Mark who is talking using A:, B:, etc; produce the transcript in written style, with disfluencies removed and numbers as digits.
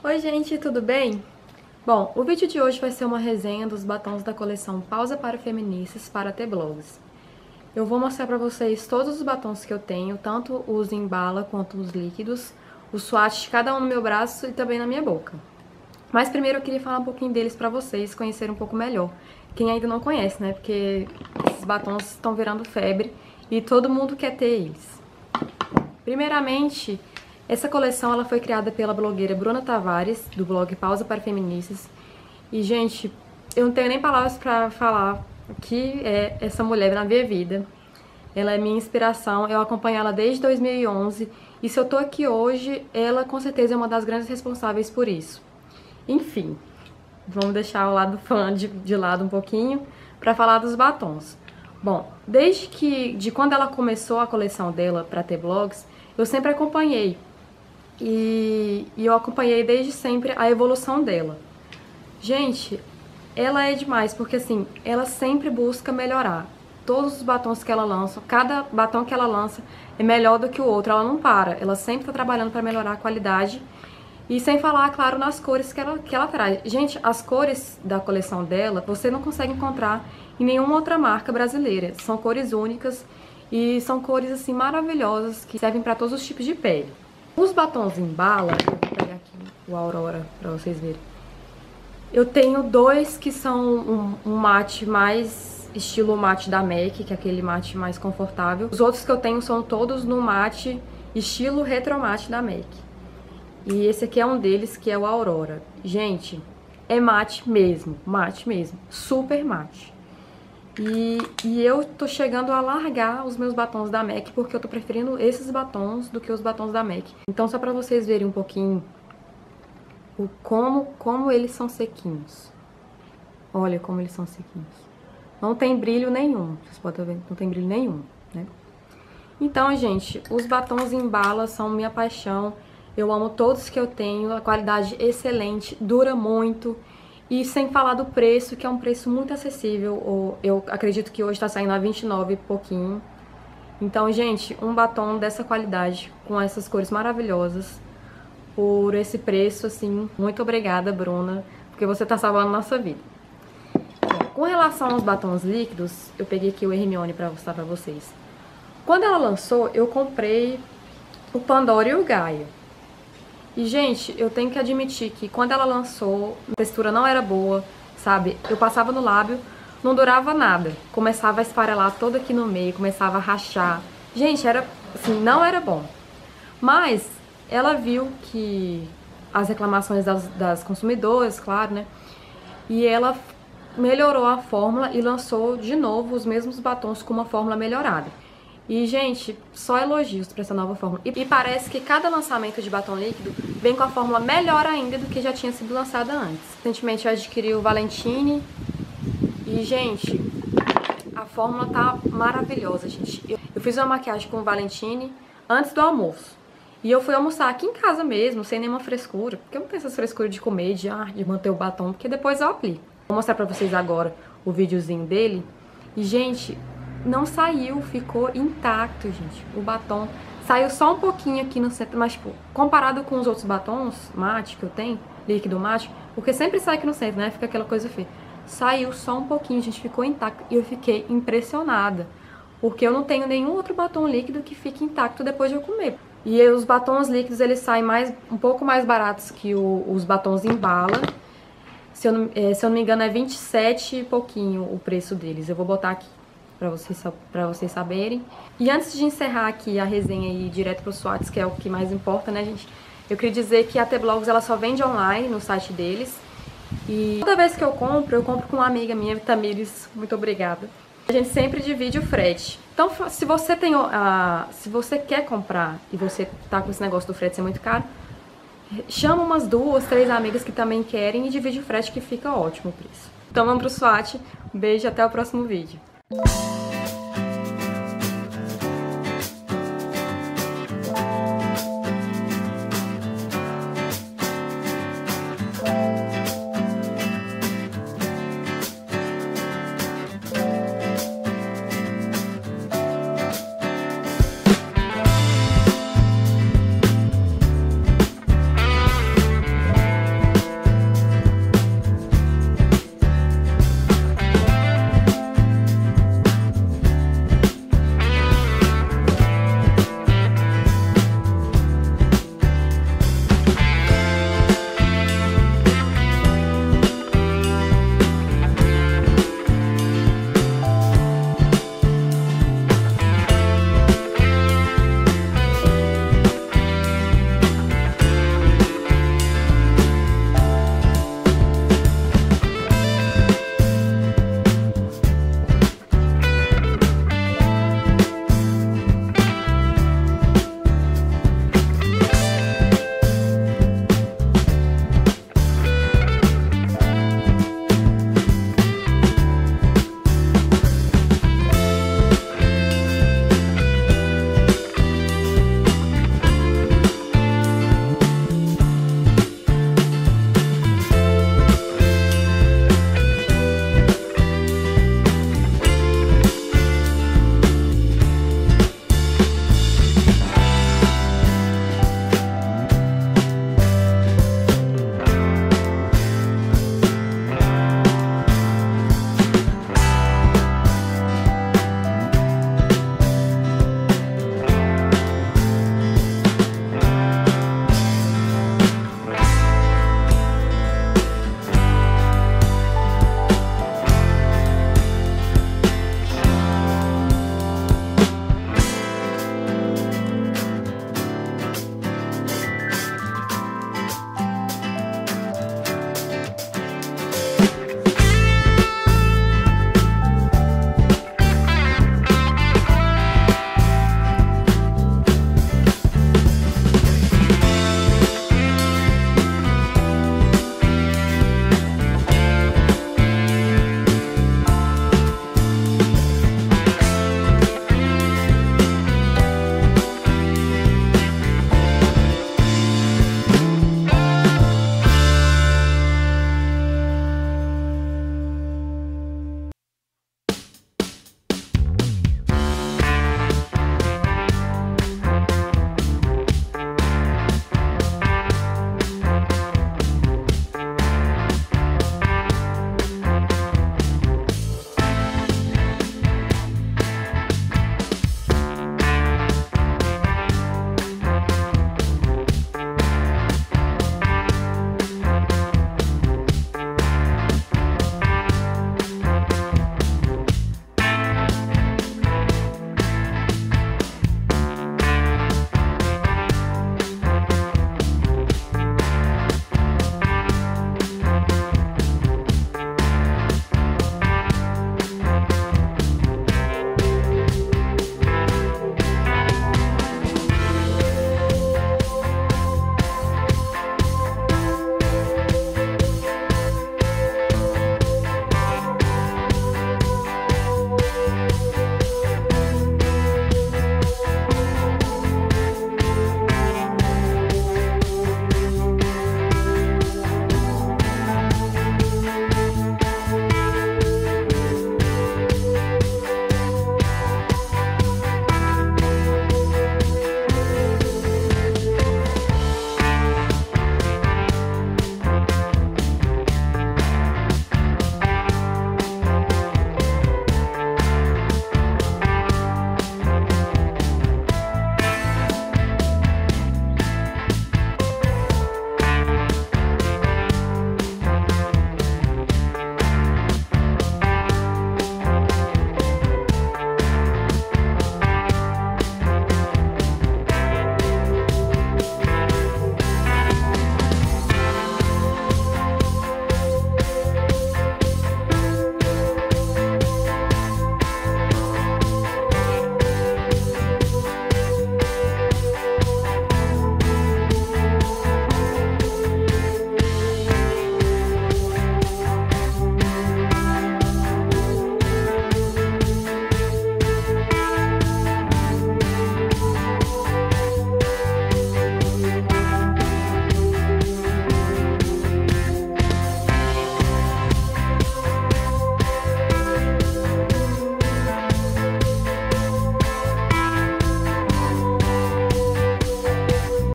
A: Oi gente, tudo bem? Bom, o vídeo de hoje vai ser uma resenha dos batons da coleção Pausa para Feministas para T-Blogs. Eu vou mostrar pra vocês todos os batons que eu tenho, tanto os em bala quanto os líquidos, os swatch de cada um no meu braço e também na minha boca. Mas primeiro eu queria falar um pouquinho deles pra vocês conhecerem um pouco melhor. Quem ainda não conhece, né? Porque esses batons estão virando febre e todo mundo quer ter eles. Primeiramente, essa coleção ela foi criada pela blogueira Bruna Tavares, do blog Pausa para Feministas. E, gente, eu não tenho nem palavras pra falar o que é essa mulher na minha vida. Ela é minha inspiração, eu acompanho ela desde 2011. E se eu tô aqui hoje, ela com certeza é uma das grandes responsáveis por isso. Enfim, vamos deixar o lado fã de lado um pouquinho pra falar dos batons. Bom, de quando ela começou a coleção dela pra T-Blogs, eu sempre acompanhei. E eu acompanhei desde sempre a evolução dela. Gente, ela é demais, porque assim, ela sempre busca melhorar. Todos os batons que ela lança, cada batom que ela lança é melhor do que o outro, ela não para. Ela sempre tá trabalhando para melhorar a qualidade. E sem falar, claro, nas cores que ela traz. Gente, as cores da coleção dela, você não consegue encontrar em nenhuma outra marca brasileira. São cores únicas e são cores, assim, maravilhosas, que servem para todos os tipos de pele. Os batons em bala, eu vou pegar aqui o Aurora pra vocês verem. Eu tenho dois que são um mate mais estilo mate da MAC, que é aquele mate mais confortável. Os outros que eu tenho são todos no mate estilo retro mate da MAC. E esse aqui é um deles, que é o Aurora. Gente, é mate mesmo, super mate. E eu tô chegando a largar os meus batons da MAC, porque eu tô preferindo esses batons do que os batons da MAC. Então, só pra vocês verem um pouquinho como eles são sequinhos. Olha como eles são sequinhos. Não tem brilho nenhum, vocês podem ver, não tem brilho nenhum, né? Então, gente, os batons em bala são minha paixão. Eu amo todos que eu tenho, a qualidade excelente, dura muito. E sem falar do preço, que é um preço muito acessível. Eu acredito que hoje tá saindo a R$29 e pouquinho. Então, gente, um batom dessa qualidade, com essas cores maravilhosas, por esse preço, assim, muito obrigada, Bruna, porque você tá salvando a nossa vida. Bom, com relação aos batons líquidos, eu peguei aqui o Hermione pra mostrar pra vocês. Quando ela lançou, eu comprei o Pandora e o Gaia. E, gente, eu tenho que admitir que quando ela lançou, a textura não era boa, sabe? Eu passava no lábio, não durava nada. Começava a esfarelar todo aqui no meio, começava a rachar. Gente, era assim, não era bom. Mas ela viu que as reclamações das consumidoras, claro, né? E ela melhorou a fórmula e lançou de novo os mesmos batons com uma fórmula melhorada. E, gente, só elogios pra essa nova fórmula. E parece que cada lançamento de batom líquido vem com a fórmula melhor ainda do que já tinha sido lançada antes. Recentemente eu adquiri o Valentine e, gente, a fórmula tá maravilhosa, gente. Eu fiz uma maquiagem com o Valentine antes do almoço. E eu fui almoçar aqui em casa mesmo, sem nenhuma frescura. Porque eu não tenho essas frescuras de comer, de manter o batom, porque depois eu aplico. Vou mostrar pra vocês agora o videozinho dele. E, gente, não saiu, ficou intacto, gente. O batom saiu só um pouquinho aqui no centro, mas, tipo, comparado com os outros batons mate que eu tenho, líquido mate, porque sempre sai aqui no centro, né? Fica aquela coisa feia. Saiu só um pouquinho, gente, ficou intacto. E eu fiquei impressionada, porque eu não tenho nenhum outro batom líquido que fique intacto depois de eu comer. E os batons líquidos, eles saem um pouco mais baratos que os batons em bala. Se eu não me engano, é 27 e pouquinho o preço deles. Eu vou botar aqui pra vocês saberem. E antes de encerrar aqui a resenha e ir direto pro swatch, que é o que mais importa, né, gente? Eu queria dizer que a T-Blogs, ela só vende online no site deles. E toda vez que eu compro com uma amiga minha, Tamires, muito obrigada. A gente sempre divide o frete. Então, se você quer comprar e você tá com esse negócio do frete ser muito caro, chama umas 2, 3 amigas que também querem e divide o frete, que fica ótimo o preço. Então vamos pro swatch. Um beijo, até o próximo vídeo.